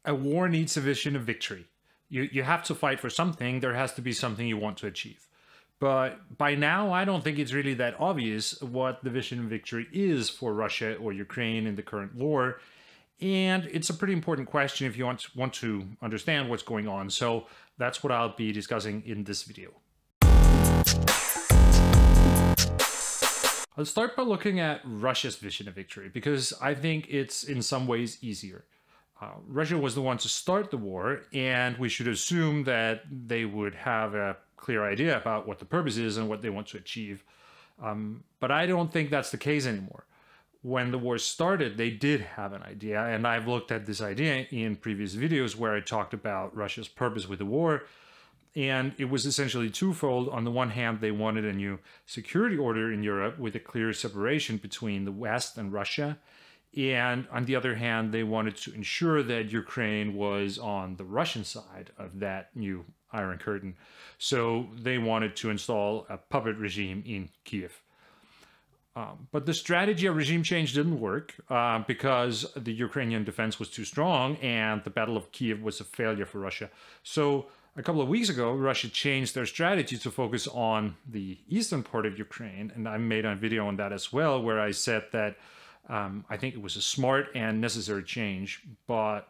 a war needs a vision of victory. You have to fight for something. There has to be something you want to achieve. But by now, I don't think it's really that obvious what the vision of victory is for Russia or Ukraine in the current war. And it's a pretty important question if you want to understand what's going on. So that's what I'll be discussing in this video. I'll start by looking at Russia's vision of victory, because I think it's in some ways easier. Russia was the one to start the war, and we should assume that they would have a clear idea about what the purpose is and what they want to achieve. But I don't think that's the case anymore. When the war started, they did have an idea, and I've looked at this idea in previous videos where I talked about Russia's purpose with the war, and it was essentially twofold. On the one hand, they wanted a new security order in Europe with a clear separation between the West and Russia, and on the other hand, they wanted to ensure that Ukraine was on the Russian side of that new Iron Curtain. So they wanted to install a puppet regime in Kiev. But the strategy of regime change didn't work because the Ukrainian defense was too strong and the Battle of Kiev was a failure for Russia. So a couple of weeks ago, Russia changed their strategy to focus on the eastern part of Ukraine. And I made a video on that as well, where I said that I think it was a smart and necessary change. But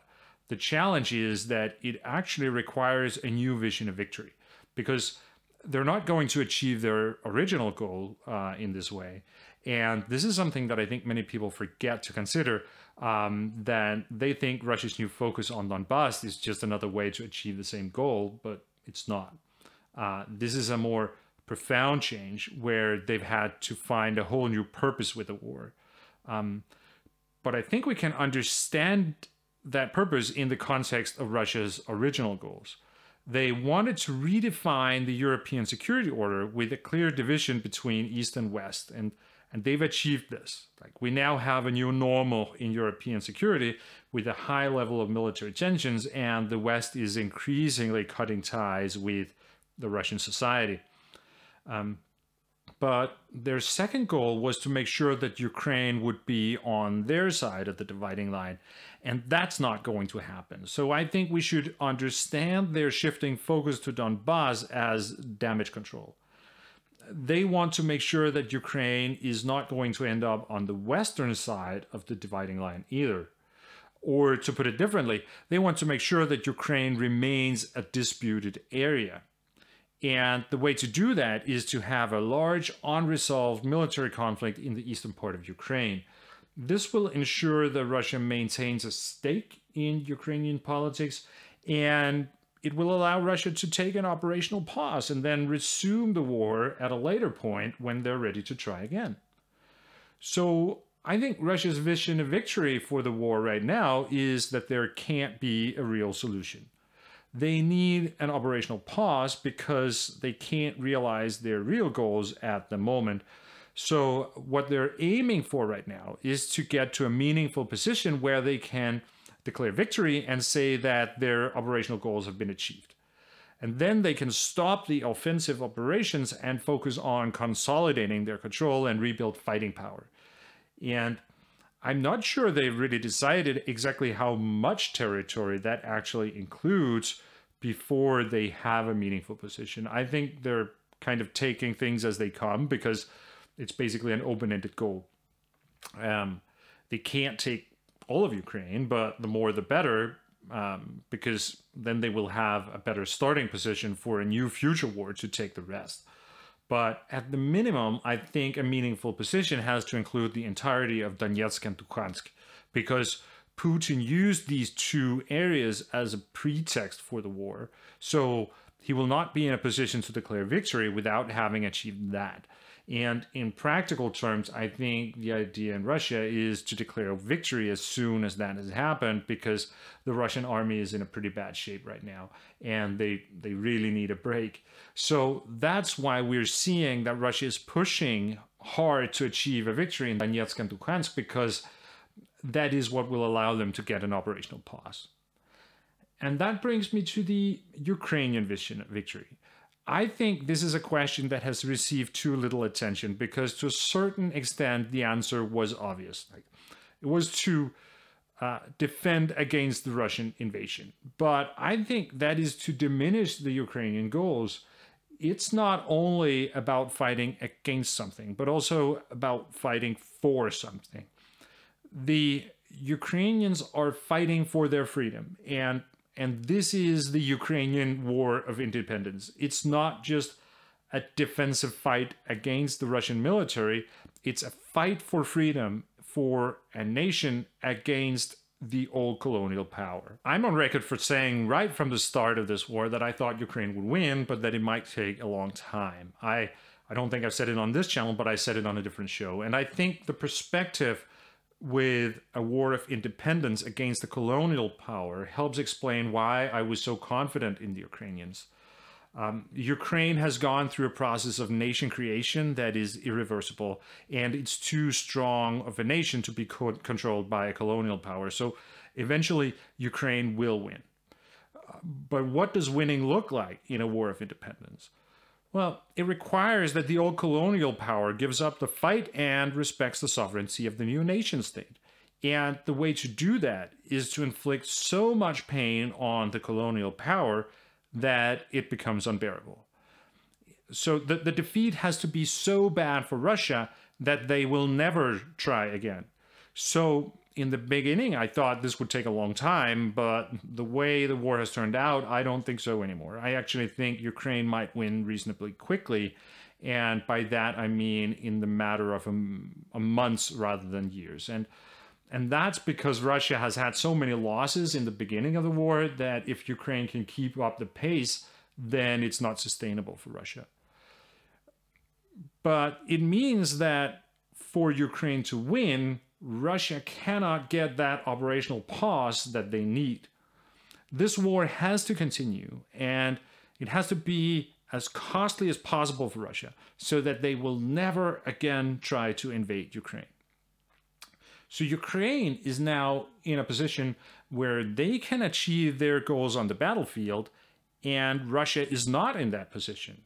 the challenge is that it actually requires a new vision of victory, because they're not going to achieve their original goal in this way. And this is something that I think many people forget to consider, that they think Russia's new focus on Donbass is just another way to achieve the same goal, but it's not. This is a more profound change where they've had to find a whole new purpose with the war. But I think we can understand that purpose in the context of Russia's original goals. They wanted to redefine the European security order with a clear division between East and West, and they've achieved this. Like, we now have a new normal in European security with a high level of military tensions, and the West is increasingly cutting ties with the Russian society. But their second goal was to make sure that Ukraine would be on their side of the dividing line, and that's not going to happen. So I think we should understand their shifting focus to Donbass as damage control. They want to make sure that Ukraine is not going to end up on the western side of the dividing line either. Or to put it differently, they want to make sure that Ukraine remains a disputed area. And the way to do that is to have a large unresolved military conflict in the eastern part of Ukraine. This will ensure that Russia maintains a stake in Ukrainian politics, and it will allow Russia to take an operational pause and then resume the war at a later point when they're ready to try again. So I think Russia's vision of victory for the war right now is that there can't be a real solution. They need an operational pause because they can't realize their real goals at the moment. So what they're aiming for right now is to get to a meaningful position where they can declare victory and say that their operational goals have been achieved. And then they can stop the offensive operations and focus on consolidating their control and rebuild fighting power. And I'm not sure they've really decided exactly how much territory that actually includes before they have a meaningful position. I think they're kind of taking things as they come because it's basically an open-ended goal. They can't take all of Ukraine, but the more the better, because then they will have a better starting position for a new future war to take the rest. But at the minimum, I think a meaningful position has to include the entirety of Donetsk and Luhansk, because Putin used these two areas as a pretext for the war. So he will not be in a position to declare victory without having achieved that. And in practical terms, I think the idea in Russia is to declare victory as soon as that has happened, because the Russian army is in a pretty bad shape right now, and they really need a break. So that's why we're seeing that Russia is pushing hard to achieve a victory in Donetsk and Luhansk, because that is what will allow them to get an operational pause. And that brings me to the Ukrainian vision of victory. I think this is a question that has received too little attention, because to a certain extent the answer was obvious. It was to defend against the Russian invasion. But I think that is to diminish the Ukrainian goals. It's not only about fighting against something, but also about fighting for something. The Ukrainians are fighting for their freedom, and this is the Ukrainian War of Independence. It's not just a defensive fight against the Russian military. It's a fight for freedom for a nation against the old colonial power. I'm on record for saying right from the start of this war that I thought Ukraine would win, but that it might take a long time. I don't think I've said it on this channel, but I said it on a different show. And I think the perspective with a war of independence against the colonial power helps explain why I was so confident in the Ukrainians. Ukraine has gone through a process of nation creation that is irreversible, and it's too strong of a nation to be controlled by a colonial power. So eventually Ukraine will win. But what does winning look like in a war of independence? Well, it requires that the old colonial power gives up the fight and respects the sovereignty of the new nation state. And the way to do that is to inflict so much pain on the colonial power that it becomes unbearable. So the defeat has to be so bad for Russia that they will never try again. So in the beginning, I thought this would take a long time, but the way the war has turned out, I don't think so anymore. I actually think Ukraine might win reasonably quickly. And by that, I mean in the matter of a months rather than years. And that's because Russia has had so many losses in the beginning of the war that if Ukraine can keep up the pace, then it's not sustainable for Russia. But it means that for Ukraine to win, Russia cannot get that operational pause that they need. This war has to continue, and it has to be as costly as possible for Russia so that they will never again try to invade Ukraine. So Ukraine is now in a position where they can achieve their goals on the battlefield, and Russia is not in that position.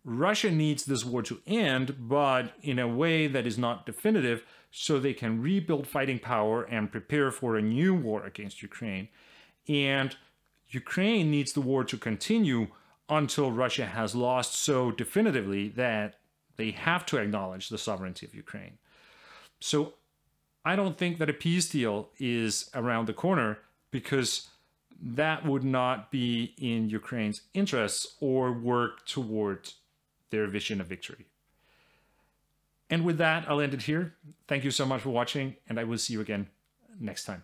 Russia needs this war to end, but in a way that is not definitive, so they can rebuild fighting power and prepare for a new war against Ukraine. And Ukraine needs the war to continue until Russia has lost so definitively that they have to acknowledge the sovereignty of Ukraine. So I don't think that a peace deal is around the corner, because that would not be in Ukraine's interests or work towards their vision of victory. And with that, I'll end it here. Thank you so much for watching, and I will see you again next time.